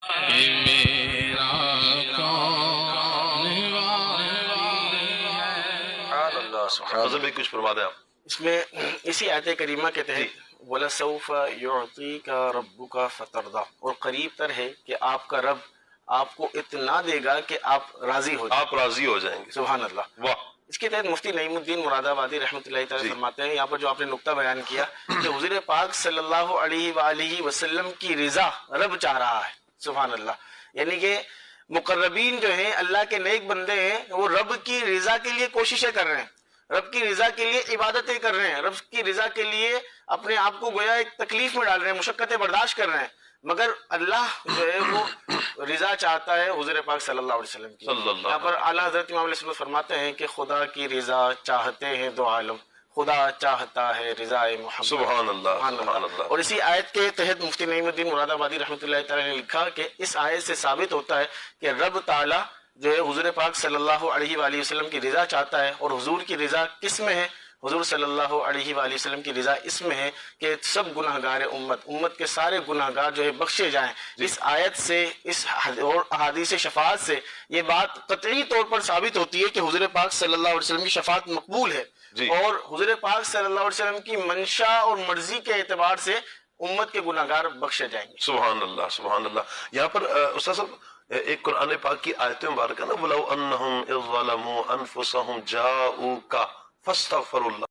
میرا کون فضل بھائی کچھ فرما دیں آپ. اس میں اسی آیت کریمہ کے تحت وَلَسَوْفَ يُعْطِيكَ رَبُّكَ فَتَرْضَىٰ، اور قریب تر ہے کہ آپ کا رب آپ کو اتنا دے گا کہ آپ راضی ہو جائیں. آپ راضی ہو جائیں گے. سبحان اللہ. واہ. اس کے تحت مفتی نعیم الدین مراد آبادی رحمۃ اللہ تعالی فرماتے ہیں، یہاں پر جو آپ نے نقطہ بیان کیا کہ حضور پاک صلی اللہ علیہ وآلہ وسلم کی رضا رب چاہ رہا ہے. سبحان اللہ. یعنی کہ مقربین جو ہیں، اللہ کے نیک بندے ہیں، وہ رب کی رضا کے لیے کوششیں کر رہے ہیں، رب کی رضا کے لیے عبادتیں کر رہے ہیں، رب کی رضا کے لیے اپنے آپ کو گویا ایک تکلیف میں ڈال رہے ہیں، مشقتیں برداشت کر رہے ہیں، مگر اللہ جو ہے وہ رضا چاہتا ہے حضور پاک صلی اللہ علیہ وسلم کی. یہاں پر اعلیٰ حضرت امام علیہ السلام فرماتے ہیں کہ خدا کی رضا چاہتے ہیں دو عالم، خدا چاہتا ہے رضا محمد. سبحان اللہ سبحان اللہ. اور اسی آیت کے تحت مفتی نعیم الدین مراد آبادی رحمۃ اللہ تعالی نے لکھا کہ اس آیت سے ثابت ہوتا ہے کہ رب تعالی جو ہے حضور پاک صلی اللہ علیہ وآلہ وسلم کی رضا چاہتا ہے. اور حضور کی رضا کس میں ہے؟ حضور صلی اللہ علیہ وآلہ وسلم کی رضا اس میں ہے کہ سب گناہگار امت کے سارے گناہگار جو ہے بخشے جائیں. اس آیت سے، اس اور احادیث شفاعت سے یہ بات قطعی طور پر ثابت ہوتی ہے کہ حضور پاک صلی اللہ علیہ وسلم کی شفاعت مقبول ہے. اور حضور پاک صلی اللہ علیہ وسلم کی منشا اور مرضی کے اعتبار سے امت کے گناہگار بخشے جائیں گے. سبحان اللہ سبحان اللہ. یہاں پر استاد صاحب ایک قرآن پاک کی آیت مبارکہ نا، وَلَوْ أَنَّهُمْ إِذْ ظَلَمُوا أَنفُسَهُمْ جَاءُوكَ فَاسْتَغْفَرُوا اللَّهَ